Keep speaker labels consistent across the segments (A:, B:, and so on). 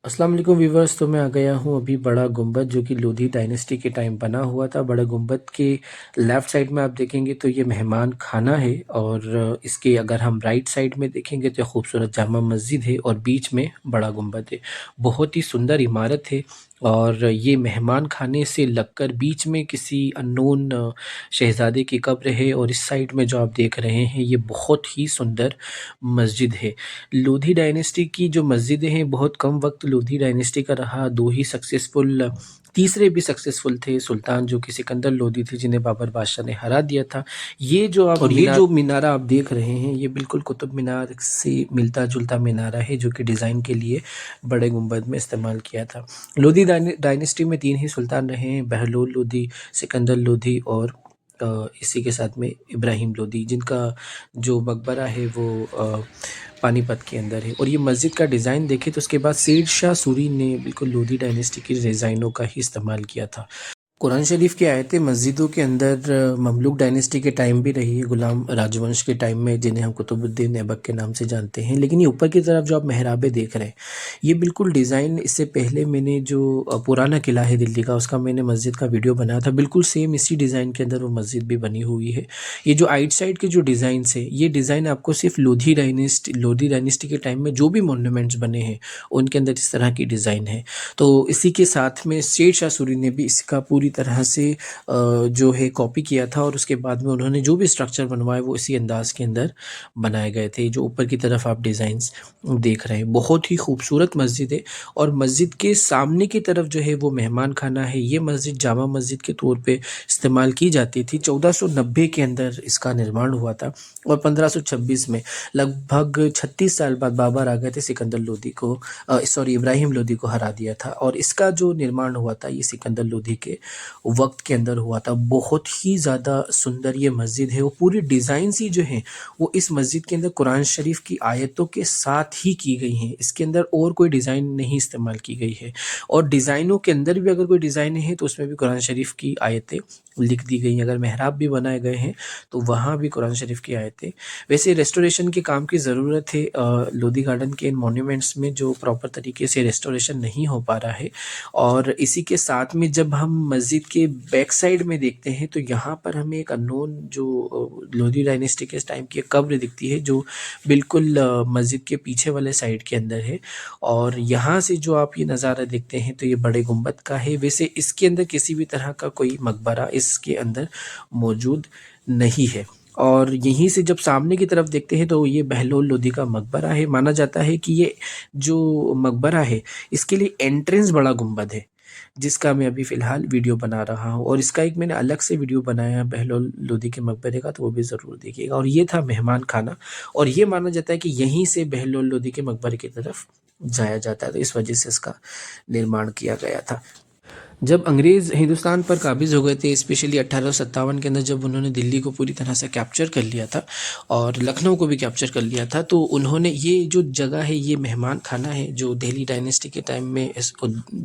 A: अस्सलाम वालेकुम व्यूवर्स। तो मैं आ गया हूँ अभी बड़ा गुम्बद जो कि लोधी डायनेस्टी के टाइम बना हुआ था। बड़ा गुम्बद के लेफ़्ट साइड में आप देखेंगे तो ये मेहमान खाना है और इसके अगर हम राइट साइड में देखेंगे तो खूबसूरत जामा मस्जिद है और बीच में बड़ा गुम्बद है। बहुत ही सुंदर इमारत है और ये मेहमान खाने से लगकर बीच में किसी अननोन शहज़ादे की कब्र है और इस साइड में जो आप देख रहे हैं ये बहुत ही सुंदर मस्जिद है। लोधी डायनेस्टी की जो मस्जिदें हैं बहुत कम वक्त लोधी डायनेस्टी का रहा। दो ही सक्सेसफुल तीसरे भी सक्सेसफुल थे सुल्तान जो कि सिकंदर लोधी थे जिन्हें बाबर बादशाह ने हरा दिया था। ये जो आप और ये जो मीनारा आप देख रहे हैं ये बिल्कुल कुतुब मीनार से मिलता जुलता मीनारा है जो कि डिज़ाइन के लिए बड़े गुंबद में इस्तेमाल किया था। लोधी डायनेस्टी में तीन ही सुल्तान रहे हैं, बहलोल लोधी, सिकंदर लोधी और इसी के साथ में इब्राहिम लोधी, जिनका जो मकबरा है वो पानीपत के अंदर है। और ये मस्जिद का डिज़ाइन देखें तो उसके बाद शेर शाह सूरी ने बिल्कुल लोधी डायनेस्टी की डिज़ाइनों का ही इस्तेमाल किया था। कुरान शरीफ की आयतें मस्जिदों के अंदर ममलूक डायनेस्टी के टाइम भी रही है, गुलाम राजवंश के टाइम में, जिन्हें हम कुतुबुद्दीन ऐबक के नाम से जानते हैं। लेकिन ये ऊपर की तरफ जो आप मेहराबें देख रहे हैं ये बिल्कुल डिज़ाइन, इससे पहले मैंने जो पुराना किला है दिल्ली का उसका मैंने मस्जिद का वीडियो बनाया था, बिल्कुल सेम इसी डिज़ाइन के अंदर वो मस्जिद भी बनी हुई है। ये जो आइट साइड के जो डिज़ाइन है ये डिज़ाइन आपको सिर्फ लोधी डायनेस्टी के टाइम में जो भी मोन्यूमेंट्स बने हैं उनके अंदर इस तरह की डिज़ाइन है। तो इसी के साथ में शेर शाह सूरी ने भी इसका पूरी तरह से जो है कॉपी किया था और उसके बाद में उन्होंने जो भी स्ट्रक्चर बनवाए वो इसी अंदाज के अंदर बनाए गए थे। जो ऊपर की तरफ आप डिज़ाइंस देख रहे हैं बहुत ही खूबसूरत मस्जिद है और मस्जिद के सामने की तरफ जो है वो मेहमान खाना है। ये मस्जिद जामा मस्जिद के तौर पे इस्तेमाल की जाती थी। 1490 के अंदर इसका निर्माण हुआ था और 1526 में लगभग 36 साल बाद बाबर आ गए थे सिकंदर लोधी को इब्राहिम लोधी को हरा दिया था और इसका जो निर्माण हुआ था ये सिकंदर लोधी के वक्त के अंदर हुआ था। बहुत ही ज़्यादा सुंदर ये मस्जिद है। वो पूरी डिज़ाइन ही जो है वो इस मस्जिद के अंदर कुरान शरीफ की आयतों के साथ ही की गई हैं। इसके अंदर और कोई डिज़ाइन नहीं इस्तेमाल की गई है और डिज़ाइनों के अंदर भी अगर कोई डिज़ाइन है तो उसमें भी कुरान शरीफ की आयतें लिख दी गई हैं। अगर मेहराब भी बनाए गए हैं तो वहाँ भी कुरान शरीफ की आयतें। वैसे रेस्टोरेशन के काम की ज़रूरत है लोधी गार्डन के इन मॉन्यूमेंट्स में, जो प्रॉपर तरीके से रेस्टोरेशन नहीं हो पा रहा है। और इसी के साथ में जब हम मस्जिद के बैक साइड में देखते हैं तो यहाँ पर हमें एक अननोन जो लोधी डायनेस्टी के टाइम की एक कब्र दिखती है जो बिल्कुल मस्जिद के पीछे वाले साइड के अंदर है। और यहाँ से जो आप ये नज़ारा देखते हैं तो ये बड़े गुंबद का है। वैसे इसके अंदर किसी भी तरह का कोई मकबरा इसके अंदर मौजूद नहीं है। और यहीं से जब सामने की तरफ देखते हैं तो ये बहलोल लोधी का मकबरा है। माना जाता है कि ये जो मकबरा है इसके लिए एंट्रेंस बड़ा गुंबद है, जिसका मैं अभी फ़िलहाल वीडियो बना रहा हूँ और इसका एक मैंने अलग से वीडियो बनाया है बहलोल लोधी के मकबरे का, तो वो भी ज़रूर देखिएगा। और ये था मेहमान खाना और ये माना जाता है कि यहीं से बहलोल लोधी के मकबरे की तरफ जाया जाता है, तो इस वजह से इसका निर्माण किया गया था। जब अंग्रेज़ हिंदुस्तान पर काबिज़ हो गए थे, स्पेशली 1857 के अंदर जब उन्होंने दिल्ली को पूरी तरह से कैप्चर कर लिया था और लखनऊ को भी कैप्चर कर लिया था, तो उन्होंने ये जो जगह है ये मेहमान खाना है जो दिल्ली डायनेस्टी के टाइम में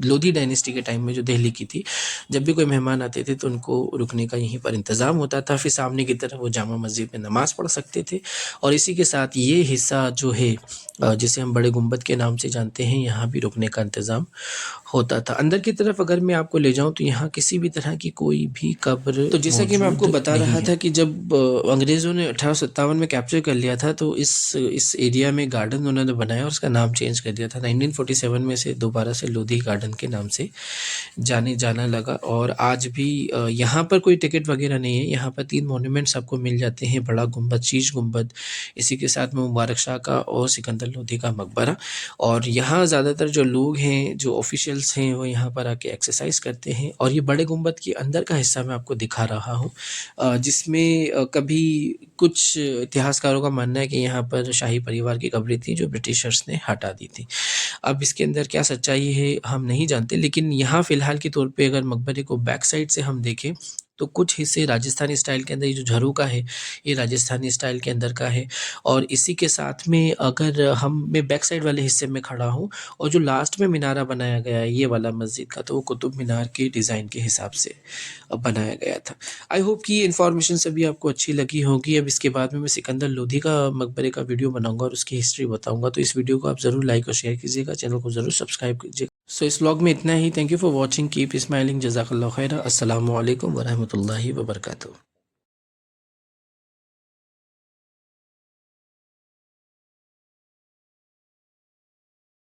A: लोधी डायनेस्टी के टाइम में जो दिल्ली की थी, जब भी कोई मेहमान आते थे तो उनको रुकने का यहीं पर इंतज़ाम होता था। फिर सामने की तरफ वो जामा मस्जिद में नमाज़ पढ़ सकते थे और इसी के साथ ये हिस्सा जो है जिसे हम बड़े गुंबद के नाम से जानते हैं, यहाँ भी रुकने का इंतज़ाम होता था। अंदर की तरफ अगर मैं आपको ले जाऊँ तो यहाँ किसी भी तरह की कोई भी कब्र, तो जैसा कि मैं आपको बता रहा था कि जब अंग्रेज़ों ने 1857 में कैप्चर कर लिया था तो इस एरिया में गार्डन उन्होंने बनाया और उसका नाम चेंज कर दिया था। 1947 में से दोबारा से लोधी गार्डन के नाम से जाना लगा और आज भी यहाँ पर कोई टिकट वगैरह नहीं है। यहाँ पर 3 मॉन्यूमेंट्स आपको मिल जाते हैं, बड़ा गुंबद, शीश गुंबद, इसी के साथ में मुबारक शाह का और सिकंदर लोधी का मकबरा। और यहाँ ज़्यादातर जो लोग हैं, जो ऑफिशियल्स हैं, वो यहाँ पर आके एक्सरसाइज करते हैं। और ये बड़े गुंबद के अंदर का हिस्सा मैं आपको दिखा रहा हूँ, जिसमें कभी कुछ इतिहासकारों का मानना है कि यहाँ पर शाही परिवार की कब्रें थी जो ब्रिटिशर्स ने हटा दी थी। अब इसके अंदर क्या सच्चाई है हम नहीं जानते, लेकिन यहाँ फ़िलहाल के तौर पे अगर मकबरे को बैक साइड से हम देखें तो कुछ हिस्से राजस्थानी स्टाइल के अंदर, ये जो झरोखा है ये राजस्थानी स्टाइल के अंदर का है। और इसी के साथ में अगर मैं बैक साइड वाले हिस्से में खड़ा हूँ और जो लास्ट में मीनारा बनाया गया है ये वाला मस्जिद का, तो वो कुतुब मीनार के डिज़ाइन के हिसाब से बनाया गया था। आई होप कि ये इन्फॉर्मेशन सभी आपको अच्छी लगी होगी। अब इसके बाद में मैं सिकंदर लोधी का मकबरे का वीडियो बनाऊंगा और उसकी हिस्ट्री बताऊंगा, तो इस वीडियो को आप ज़रूर लाइक और शेयर कीजिएगा, चैनल को ज़रूर सब्सक्राइब कीजिएगा। सो इस व्लॉग में इतना ही। Thank you for watching, keep smiling, जज़ाकल्लाहु खैरा, अस्सलामु अलैकुम व रहमतुल्लाहि व बरकातुहू।